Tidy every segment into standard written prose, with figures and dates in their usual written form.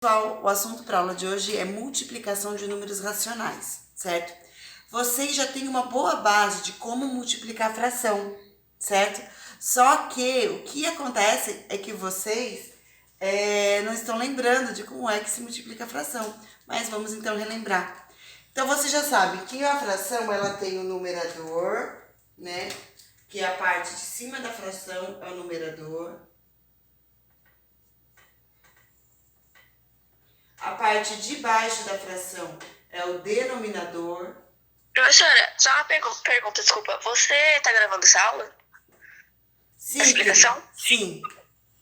Pessoal, o assunto para a aula de hoje é multiplicação de números racionais, certo? Vocês já têm uma boa base de como multiplicar a fração, certo? Só que o que acontece é que vocês não estão lembrando de como é que se multiplica a fração, mas vamos então relembrar. Então você já sabe que a fração ela tem o numerador, né? Que é a parte de cima da fração é o numerador. A parte de baixo da fração é o denominador. Professora, só uma pergunta, desculpa. Você tá gravando essa aula? Sim, A explicação? sim.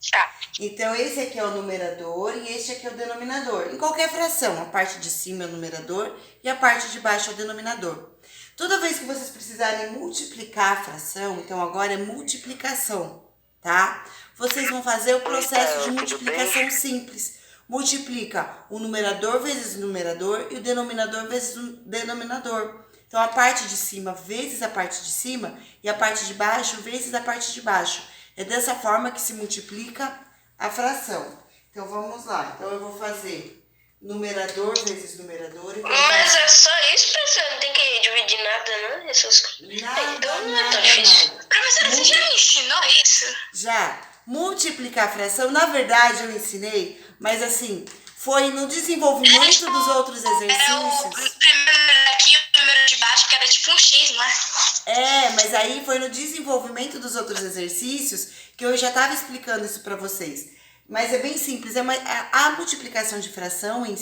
Tá. Então, esse aqui é o numerador e este aqui é o denominador. Em qualquer fração, a parte de cima é o numerador e a parte de baixo é o denominador. Toda vez que vocês precisarem multiplicar a fração, então agora é multiplicação, tá? Vocês vão fazer o processo de multiplicação simples. Multiplica o numerador vezes o numerador e o denominador vezes o denominador. Então, a parte de cima vezes a parte de cima e a parte de baixo vezes a parte de baixo. É dessa forma que se multiplica a fração. Então, vamos lá. Então, eu vou fazer numerador vezes numerador. Mas é só isso, professora? Não tem que dividir nada, não? Então não é tão difícil. Professora, você já me ensinou isso? Já. Multiplicar a fração, na verdade, eu ensinei, mas assim, foi no desenvolvimento dos outros exercícios. Era o primeiro número aqui e o número de baixo, que era tipo um X, não é? Mas aí foi no desenvolvimento dos outros exercícios que eu já estava explicando isso para vocês. Mas é bem simples, a multiplicação de fração em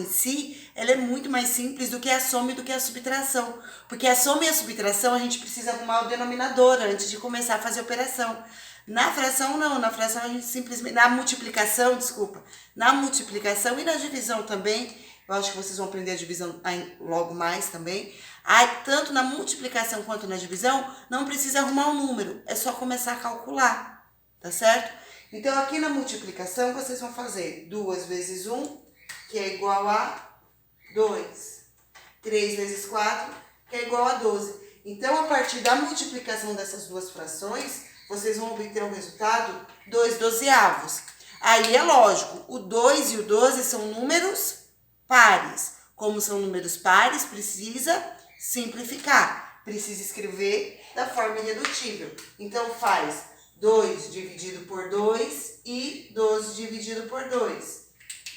si, ela é muito mais simples do que a soma e do que a subtração. Porque a soma e a subtração a gente precisa arrumar o denominador antes de começar a fazer a operação. Na fração não, na fração a gente simplesmente, na multiplicação e na divisão também, eu acho que vocês vão aprender a divisão logo mais também. Tanto na multiplicação quanto na divisão, não precisa arrumar um número, é só começar a calcular, tá certo? Então, aqui na multiplicação, vocês vão fazer 2 vezes 1, que é igual a 2. 3 vezes 4, que é igual a 12. Então, a partir da multiplicação dessas duas frações, vocês vão obter o resultado 2 dozeavos. Aí é lógico, o 2 e o 12 são números pares. Como são números pares, precisa simplificar. Precisa escrever da forma irredutível. Então, faz 2 dividido por 2 e 12 dividido por 2.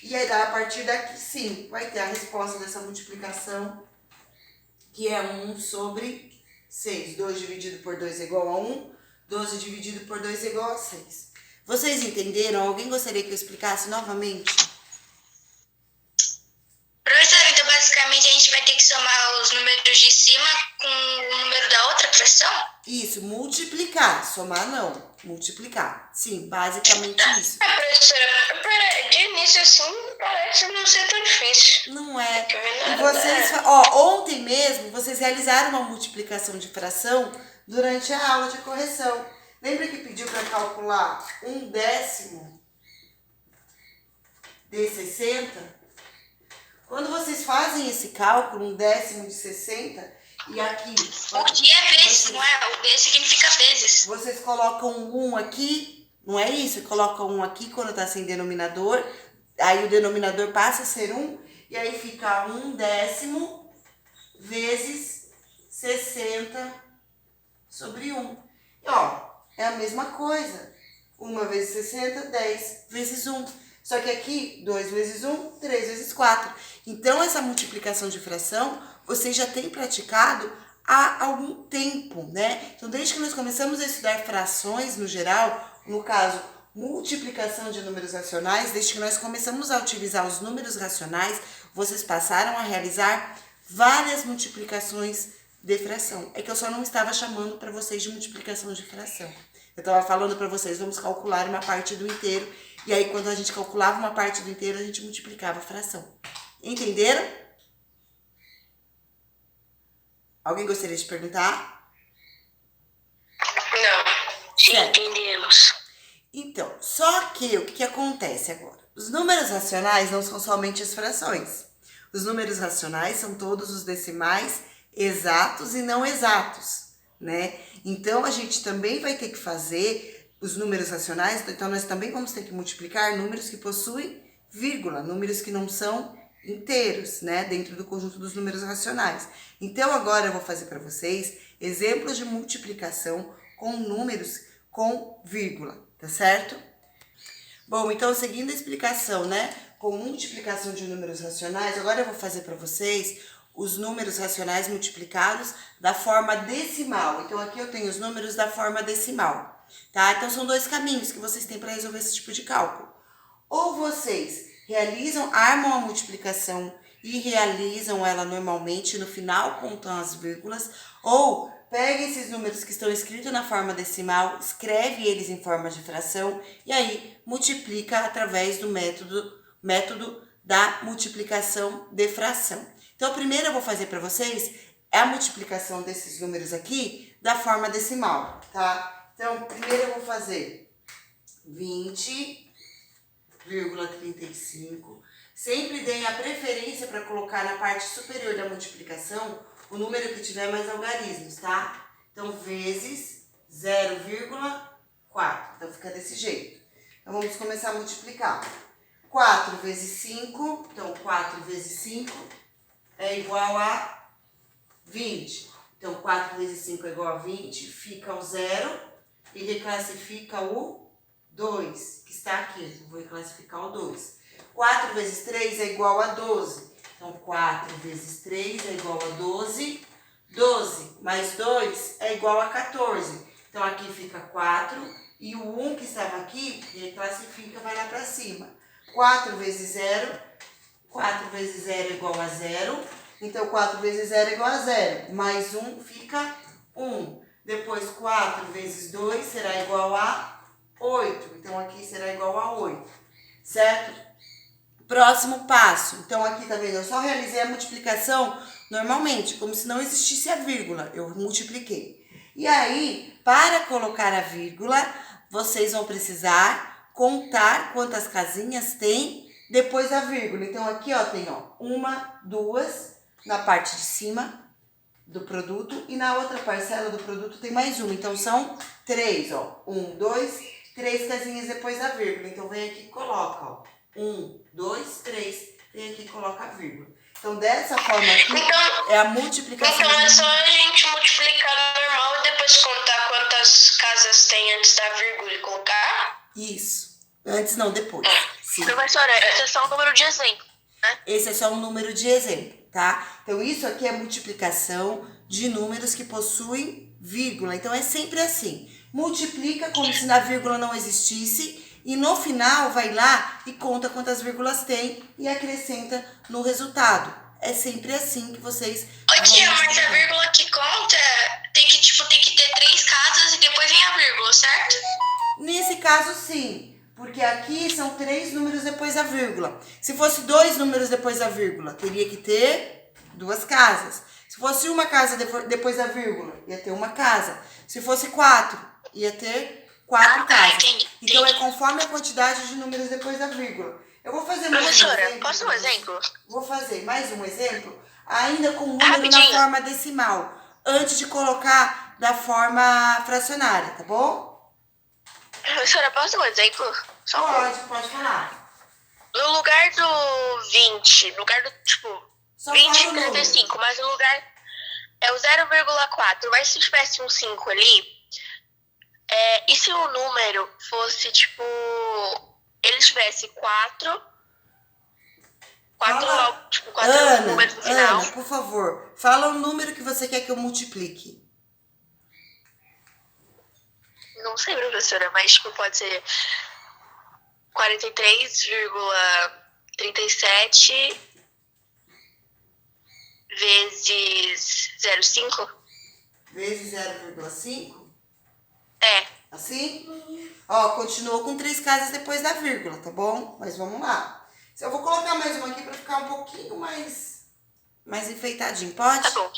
E aí, a partir daqui, sim, vai ter a resposta dessa multiplicação, que é 1 sobre 6. 2 dividido por 2 é igual a 1. 12 dividido por 2 é igual a 6. Vocês entenderam? Alguém gostaria que eu explicasse novamente? Professora, então basicamente a gente vai ter que somar os números de cima com o número da outra fração? Isso, multiplicar. Somar não, multiplicar. Sim, basicamente isso. Professora, de início assim parece não ser tão difícil. Não é. E vocês, ontem mesmo, vocês realizaram uma multiplicação de fração durante a aula de correção. Lembra que pediu para calcular 1/10 de 60? Quando vocês fazem esse cálculo, 1/10 de 60, e aqui... Porque é vezes, não é? O D significa vezes. Vocês colocam um aqui, não é isso? Colocam um aqui quando está sem denominador, aí o denominador passa a ser 1, e aí fica 1/10 vezes 60 sobre 1. E é a mesma coisa. 1 vezes 60, 10 vezes 1. Só que aqui, 2 vezes 1, 3 vezes 4. Então, essa multiplicação de fração, vocês já têm praticado há algum tempo, né? Então, desde que nós começamos a estudar frações no geral, no caso, multiplicação de números racionais, desde que nós começamos a utilizar os números racionais, vocês passaram a realizar várias multiplicações de fração. É que eu só não estava chamando para vocês de multiplicação de fração. Eu estava falando para vocês, vamos calcular uma parte do inteiro. E aí, quando a gente calculava uma parte do inteiro, a gente multiplicava a fração. Entenderam? Alguém gostaria de perguntar? Não, sim, entendemos. Então, só que o que acontece agora? Os números racionais não são somente as frações. Os números racionais são todos os decimais exatos e não exatos, né? Então, a gente também vai ter que fazer os números racionais, então nós também vamos ter que multiplicar números que possuem vírgula, números que não são inteiros, né, dentro do conjunto dos números racionais. Então, agora eu vou fazer para vocês exemplos de multiplicação com números com vírgula, tá certo? Bom, então, seguindo a explicação, né, com multiplicação de números racionais, agora eu vou fazer para vocês os números racionais multiplicados da forma decimal. Então, aqui eu tenho os números da forma decimal, tá? Então, são dois caminhos que vocês têm para resolver esse tipo de cálculo. Ou vocês armam a multiplicação e realizam ela normalmente, no final contam as vírgulas, ou pega esses números que estão escritos na forma decimal, escreve eles em forma de fração e aí multiplica através do método da multiplicação de fração. Então, primeiro eu vou fazer para vocês a multiplicação desses números aqui da forma decimal, tá? Então, primeiro eu vou fazer 20,35. Sempre deem a preferência para colocar na parte superior da multiplicação o número que tiver mais algarismos, tá? Então, vezes 0,4. Então, fica desse jeito. Então, vamos começar a multiplicar. 4 vezes 5, então 4 vezes 5 é igual a 20. Então, 4 vezes 5 é igual a 20, fica o 0 e reclassifica o 2, que está aqui. Então, vou reclassificar o 2. 4 vezes 3 é igual a 12. Então, 4 vezes 3 é igual a 12. 12 mais 2 é igual a 14. Então, aqui fica 4 e o 1 que estava aqui, reclassifica, vai lá para cima. 4 vezes 0, 4 vezes 0 é igual a 0. Então, 4 vezes 0 é igual a 0. Mais 1 fica 1. Depois, 4 vezes 2 será igual a 8. Então, aqui será igual a 8. Certo? Próximo passo. Então, aqui, tá vendo? Eu só realizei a multiplicação normalmente, como se não existisse a vírgula. Eu multipliquei. E aí, para colocar a vírgula, vocês vão precisar contar quantas casinhas tem depois da vírgula. Então, aqui, ó, tem, ó, 1, 2 na parte de cima do produto e na outra parcela do produto tem mais uma. Então, são 3, ó. 1, 2, 3 casinhas depois da vírgula. Então, vem aqui e coloca, ó. 1, 2, 3. Vem aqui e coloca a vírgula. Então, dessa forma aqui, é a multiplicação. Então, é só a gente multiplicar normal e depois contar quantas casas tem antes da vírgula e colocar? Isso. Antes não, depois. Sim. Professora, esse é só um número de exemplo, né? Esse é só um número de exemplo, tá? Então, isso aqui é multiplicação de números que possuem vírgula. Então, é sempre assim. Multiplica como se na vírgula não existisse e no final vai lá e conta quantas vírgulas tem e acrescenta no resultado. É sempre assim que vocês... Ô tia, mas a vírgula que conta tem que ter 3 casas e depois vem a vírgula, certo? Nesse caso, sim. Porque aqui são 3 números depois da vírgula. Se fosse 2 números depois da vírgula, teria que ter 2 casas. Se fosse uma casa depois da vírgula, ia ter uma casa. Se fosse 4, ia ter 4 casas. Entendi. Então, é conforme a quantidade de números depois da vírgula. Eu vou fazer mais um exemplo. Professora, posso um exemplo? Vou fazer mais um exemplo, ainda com o número na forma decimal, antes de colocar da forma fracionária, tá bom? Professora, posso um exemplo? Pode falar. No lugar do 20, no lugar do, Só 20 fala e 35, mas no lugar é o 0,4, mas se tivesse um 5 ali, e se o número fosse, ele tivesse 4 números no final. Ana, por favor, fala o número que você quer que eu multiplique. Não sei, professora, mas pode ser 43,37 vezes 0,5. Vezes 0,5? É. Assim? Ó, continuou com 3 casas depois da vírgula, tá bom? Mas vamos lá. Eu vou colocar mais uma aqui para ficar um pouquinho mais enfeitadinho, pode? Tá bom.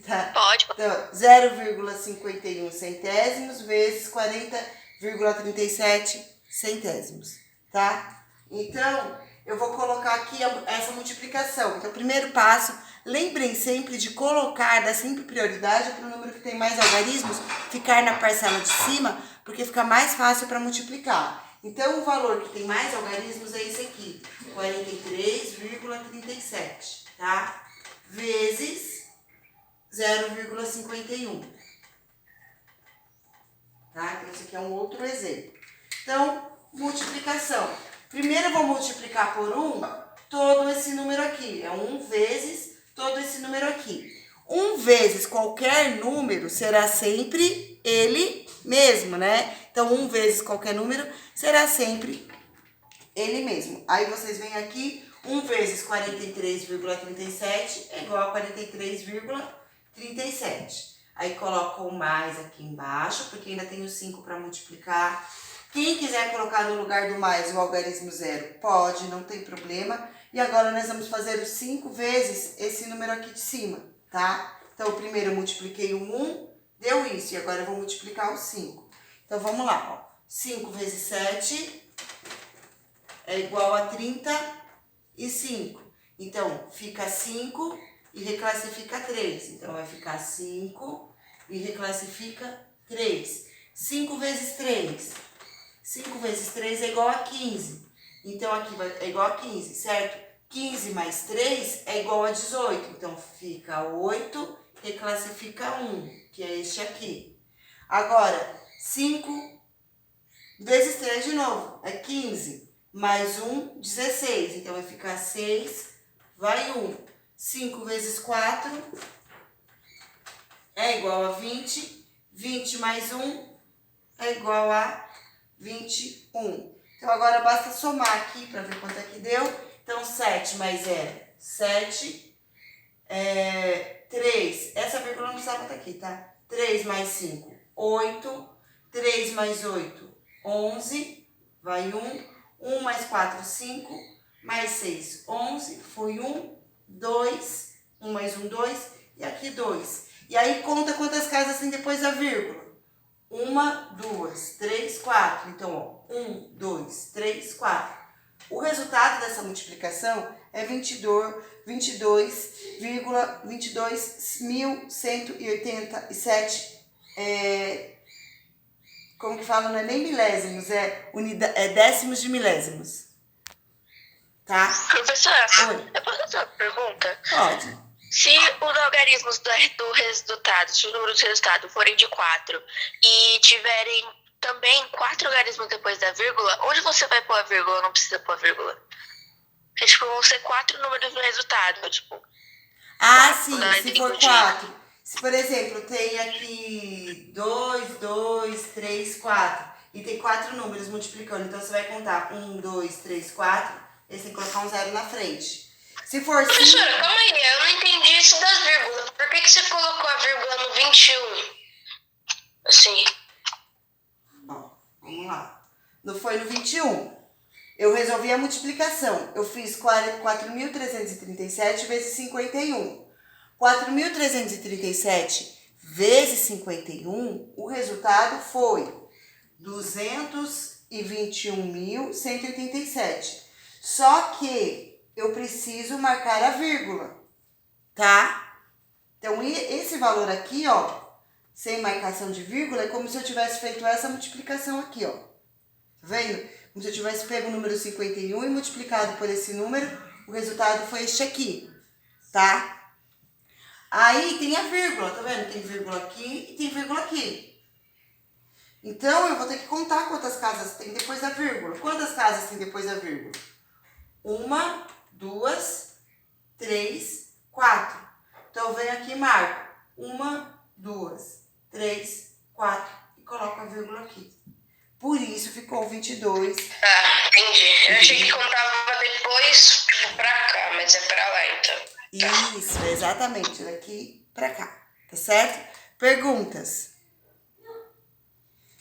Tá. Pode. Então, 0,51 centésimos vezes 40,37 centésimos, tá? Então, eu vou colocar aqui essa multiplicação. Então, primeiro passo, lembrem sempre de colocar, dar sempre prioridade para o número que tem mais algarismos ficar na parcela de cima, porque fica mais fácil para multiplicar. Então, o valor que tem mais algarismos é esse aqui. 43,37, tá? Vezes 0,51. Tá? Então, esse aqui é um outro exemplo. Então, multiplicação. Primeiro eu vou multiplicar por 1 todo esse número aqui. É 1 vezes todo esse número aqui. 1 vezes qualquer número será sempre ele mesmo, né? Então, 1 vezes qualquer número será sempre ele mesmo. Aí vocês vêm aqui, 1 vezes 43,37 é igual a 43,37. Aí coloca o mais aqui embaixo, porque ainda tem o 5 para multiplicar. Quem quiser colocar no lugar do mais o algarismo zero, pode, não tem problema. E agora nós vamos fazer os 5 vezes esse número aqui de cima, tá? Então, primeiro eu multipliquei o 1, deu isso. E agora eu vou multiplicar o 5. Então, vamos lá, ó. 5 vezes 7 é igual a 35. Então, fica 5 e reclassifica 3. Então, vai ficar 5 e reclassifica 3. 5 vezes 3. 5 vezes 3 é igual a 15. Então, aqui é igual a 15, certo? 15 mais 3 é igual a 18. Então, fica 8, reclassifica 1, que é este aqui. Agora, 5 vezes 3 de novo, é 15. Mais 1, 16. Então, vai ficar 6, vai 1. 5 vezes 4 é igual a 20. 20 mais 1 é igual a 21. Então, agora basta somar aqui para ver quanto é que deu. Então, 7 mais 0, 7. 3, essa vírgula não precisava estar aqui, tá? 3 mais 5, 8. 3 mais 8, 11. Vai 1. 1 mais 4, 5, mais 6, 11, foi 1, 2, 1 mais 1, 2, e aqui 2. E aí conta quantas casas tem depois da vírgula. 1, 2, 3, 4. Então, ó, 1, 2, 3, 4. O resultado dessa multiplicação é 22,22.187 como que fala, não é nem milésimos, é décimos de milésimos. Tá? Professora, Oi. eu posso fazer uma pergunta? Pode. Se os algarismos do resultado, se os números do resultado forem de 4 e tiverem também 4 algarismos depois da vírgula, onde você vai pôr a vírgula ou não precisa pôr a vírgula? É, tipo, vão ser 4 números no resultado, tipo... Sim, se for 4. Se, por exemplo, tem aqui 2, 2, 3, 4. E tem 4 números multiplicando. Então, você vai contar 1, 2, 3, 4. E você tem que colocar um 0 na frente. Se for 5... Professora, calma aí. Eu não entendi isso das vírgulas. Por que você colocou a vírgula no 21? Assim. Bom, vamos lá. Não foi no 21. Eu resolvi a multiplicação. Eu fiz 4.337 vezes 51. 4.337 vezes 51, o resultado foi 221.187. Só que eu preciso marcar a vírgula, tá? Então, esse valor aqui, ó, sem marcação de vírgula, é como se eu tivesse feito essa multiplicação aqui, ó. Tá vendo? Como se eu tivesse pego o número 51 e multiplicado por esse número, o resultado foi este aqui, tá? Aí tem a vírgula, tá vendo? Tem vírgula aqui e tem vírgula aqui. Então, eu vou ter que contar quantas casas tem depois da vírgula. Quantas casas tem depois da vírgula? 1, 2, 3, 4. Então, eu venho aqui e marco 1, 2, 3, 4 e coloco a vírgula aqui. Por isso ficou 22. Ah, entendi. Eu achei que contava depois pra cá, mas é pra lá então. Isso, exatamente, daqui pra cá, tá certo? Perguntas?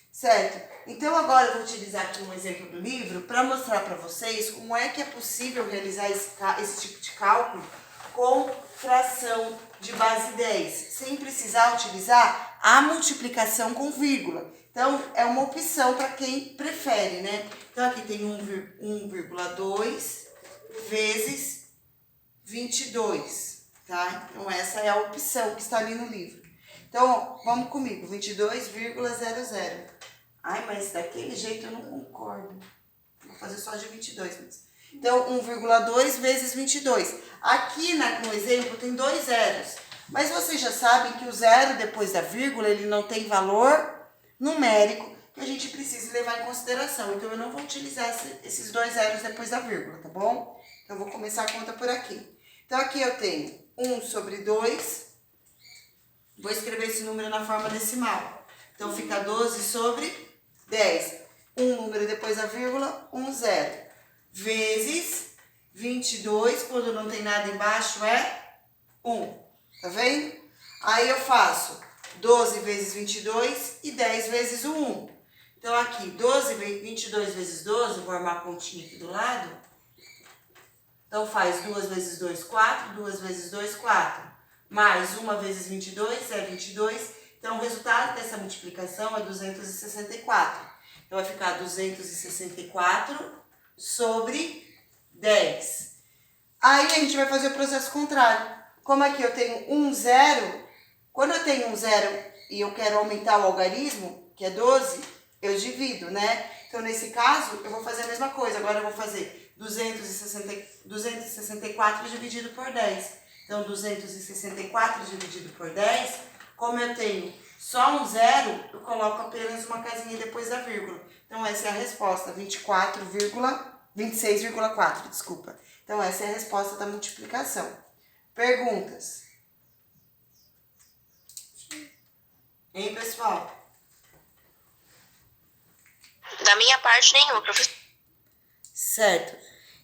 Certo? Então agora eu vou utilizar aqui um exemplo do livro para mostrar para vocês como é que é possível realizar esse tipo de cálculo com fração de base 10, sem precisar utilizar a multiplicação com vírgula. Então, é uma opção para quem prefere, né? Então, aqui tem 1,2 vezes 22, tá? Então, essa é a opção que está ali no livro. Então, ó, vamos comigo, 22,00. Ai, mas daquele jeito eu não concordo. Vou fazer só de 22 mesmo. Então, 1,2 vezes 22. Aqui no exemplo tem 2 zeros. Mas vocês já sabem que o zero depois da vírgula, ele não tem valor numérico que a gente precisa levar em consideração. Então, eu não vou utilizar esses 2 zeros depois da vírgula, tá bom? Então, eu vou começar a conta por aqui. Então, aqui eu tenho 1 sobre 2. Vou escrever esse número na forma decimal. Então, fica 12 sobre 10. Um número depois da vírgula, 1 zero. Vezes 22, quando não tem nada embaixo, é 1. Tá vendo? Aí eu faço 12 vezes 22 e 10 vezes o 1. Então, aqui, 22 vezes 12, vou armar a pontinha aqui do lado. Então, faz 2 vezes 2, 4. 2 vezes 2, 4. Mais 1 vezes 22 é 22. Então, o resultado dessa multiplicação é 264. Então, vai ficar 264 sobre 10. Aí, a gente vai fazer o processo contrário. Como aqui eu tenho 1 zero, quando eu tenho 1 zero e eu quero aumentar o algarismo, que é 12, eu divido, né? Então, nesse caso, eu vou fazer a mesma coisa. Agora, eu vou fazer 264 dividido por 10. Então, 264 dividido por 10, como eu tenho só um zero, eu coloco apenas uma casinha depois da vírgula. Então, essa é a resposta, 26,4, desculpa. Então, essa é a resposta da multiplicação. Perguntas? Hein, pessoal? Da minha parte, nenhuma, professor. Certo.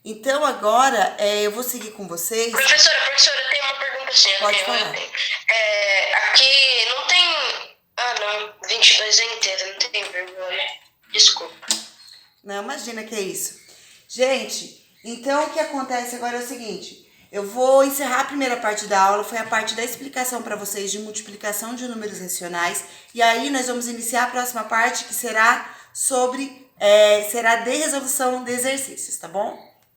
Então, agora, eu vou seguir com vocês. Professora, tem uma pergunta assim. Pode falar. Aqui não tem... Ah, não. 22 é inteiro, não tem vírgula. Desculpa. Não, imagina que é isso. Gente, então o que acontece agora é o seguinte. Eu vou encerrar a primeira parte da aula, foi a parte da explicação para vocês de multiplicação de números racionais. E aí nós vamos iniciar a próxima parte, que será sobre... será de resolução de exercícios, tá bom?